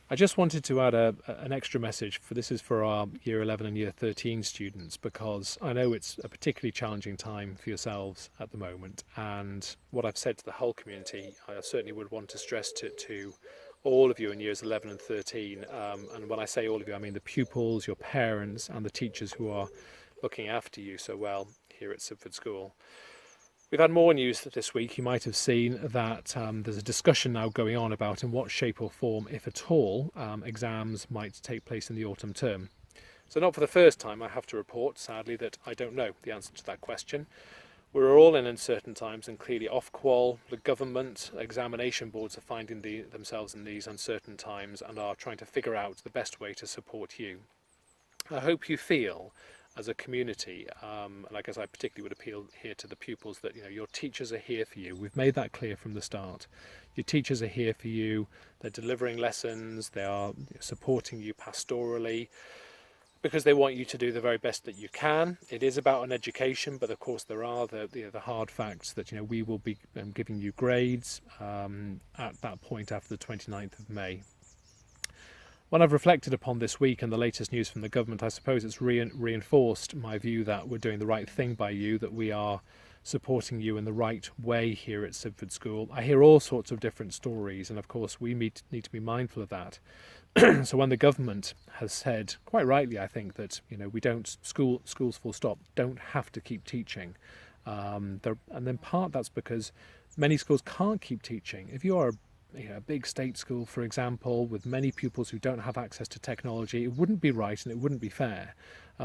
I just wanted to add an extra message for this is for our Year 11 and Year 13 students, because I know it's a particularly challenging time for yourselves at the moment, and what I've said to the whole community I certainly would want to stress to all of you in Years 11 and 13, and when I say all of you I mean the pupils, your parents and the teachers who are looking after you so well here at Sibford School. We've had more news this week. You might have seen that there's a discussion now going on about in what shape or form, if at all, exams might take place in the autumn term. So not for the first time I have to report, sadly, that I don't know the answer to that question. We're all in uncertain times, and clearly Ofqual, the government, examination boards are finding themselves in these uncertain times and are trying to figure out the best way to support you. I hope you feel as a community, and I guess I particularly would appeal here to the pupils, that your teachers are here for you. We've made that clear from the start. Your teachers are here for you. They're delivering lessons. They are supporting you pastorally because they want you to do the very best that you can. It is about an education, but of course there are the hard facts that we will be giving you grades at that point after the 29th of May. When I've reflected upon this week and the latest news from the government, I suppose it's reinforced my view that we're doing the right thing by you, that we are supporting you in the right way here at Sibford School. I hear all sorts of different stories, and of course we need to be mindful of that. So when the government has said, quite rightly I think, that we don't, schools full stop, don't have to keep teaching, and then part that's because many schools can't keep teaching. If you are a big state school, for example, with many pupils who don't have access to technology, it wouldn't be right and it wouldn't be fair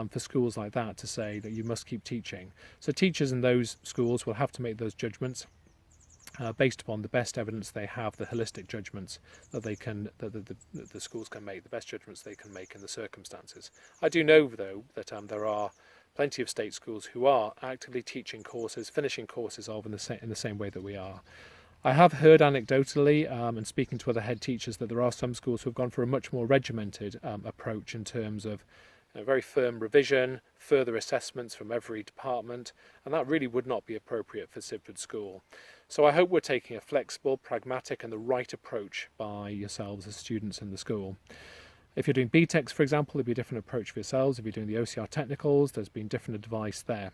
for schools like that to say that you must keep teaching. So teachers in those schools will have to make those judgments based upon the best evidence they have, the holistic judgments that the schools can make, the best judgments they can make in the circumstances. I do know, though, that there are plenty of state schools who are actively teaching courses, finishing courses in the same way that we are. I have heard anecdotally and speaking to other head teachers that there are some schools who have gone for a much more regimented approach in terms of very firm revision, further assessments from every department, and that really would not be appropriate for Sibford School. So I hope we're taking a flexible, pragmatic and the right approach by yourselves as students in the school. If you're doing BTECs, for example, there'll be a different approach for yourselves. If you're doing the OCR technicals, there's been different advice there.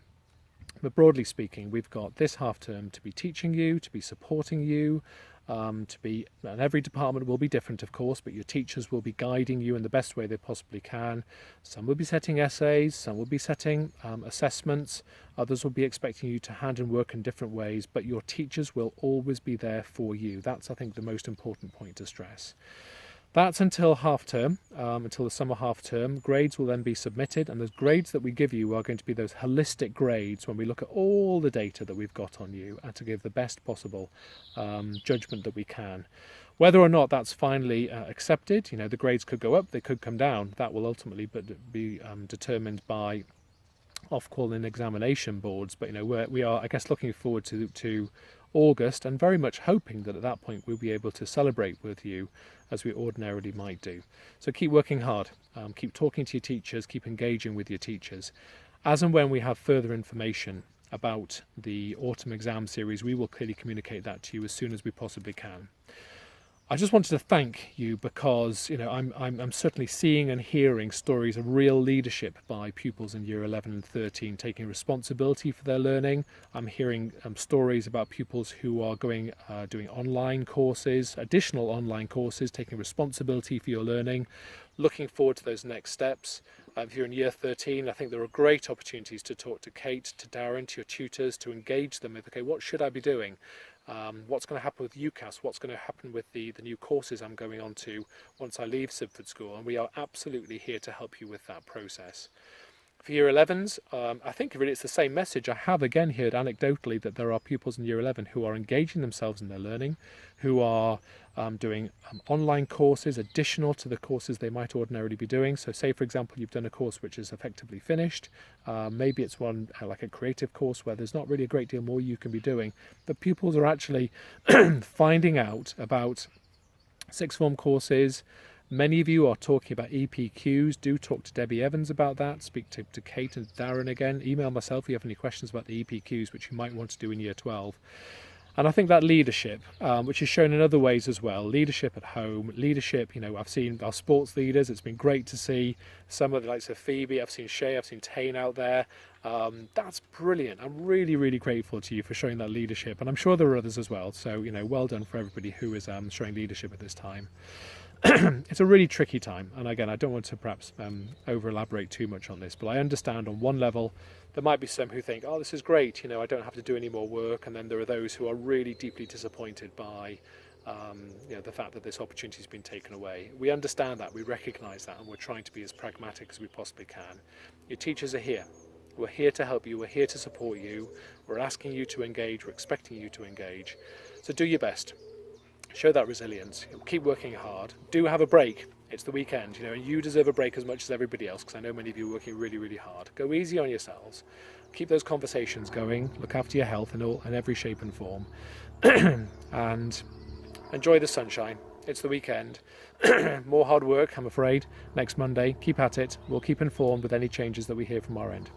But broadly speaking, we've got this half term to be teaching you, to be supporting you, and every department will be different, of course, but your teachers will be guiding you in the best way they possibly can. Some will be setting essays, some will be setting assessments, others will be expecting you to hand and work in different ways, but your teachers will always be there for you. That's, I think, the most important point to stress. That's until half term, until the summer half term. Grades will then be submitted, and those grades that we give you are going to be those holistic grades when we look at all the data that we've got on you and to give the best possible judgment that we can. Whether or not that's finally accepted, the grades could go up, they could come down. That will ultimately be determined by Ofqual and examination boards. But we are, I guess, looking forward to August and very much hoping that at that point we'll be able to celebrate with you as we ordinarily might do. So keep working hard, keep talking to your teachers, keep engaging with your teachers. As and when we have further information about the autumn exam series, we will clearly communicate that to you as soon as we possibly can. I just wanted to thank you because I'm certainly seeing and hearing stories of real leadership by pupils in Year 11 and 13 taking responsibility for their learning. I'm hearing stories about pupils who are doing online courses, additional online courses, taking responsibility for your learning, looking forward to those next steps. If you're in Year 13, I think there are great opportunities to talk to Kate, to Darren, to your tutors, to engage them with, okay, what should I be doing? What's going to happen with UCAS? What's going to happen with the new courses I'm going on to once I leave Sibford School? And we are absolutely here to help you with that process. For Year 11s, I think really it's the same message. I have again heard anecdotally that there are pupils in Year 11 who are engaging themselves in their learning, who are doing online courses additional to the courses they might ordinarily be doing. So say, for example, you've done a course which is effectively finished. Maybe it's one like a creative course where there's not really a great deal more you can be doing. But pupils are actually finding out about sixth form courses. Many of you are talking about EPQs. Do talk to Debbie Evans about that. Speak to Kate and Darren again. Email myself if you have any questions about the EPQs, which you might want to do in Year 12. And I think that leadership, which is shown in other ways as well, leadership at home, leadership, I've seen our sports leaders, it's been great to see some of the likes of Phoebe, I've seen Shay, I've seen Tane out there. That's brilliant. I'm really, really grateful to you for showing that leadership. And I'm sure there are others as well. So, well done for everybody who is showing leadership at this time. It's a really tricky time. And again, I don't want to perhaps over elaborate too much on this, but I understand on one level, there might be some who think, oh, this is great, I don't have to do any more work. And then there are those who are really deeply disappointed by the fact that this opportunity has been taken away. We understand that, we recognise that, and we're trying to be as pragmatic as we possibly can. Your teachers are here. We're here to help you, we're here to support you, we're asking you to engage, we're expecting you to engage. So do your best. Show that resilience. Keep working hard. Do have a break. It's the weekend, and you deserve a break as much as everybody else, because I know many of you are working really, really hard. Go easy on yourselves. Keep those conversations going. Look after your health in every shape and form. And enjoy the sunshine. It's the weekend. More hard work, I'm afraid, next Monday. Keep at it. We'll keep informed with any changes that we hear from our end.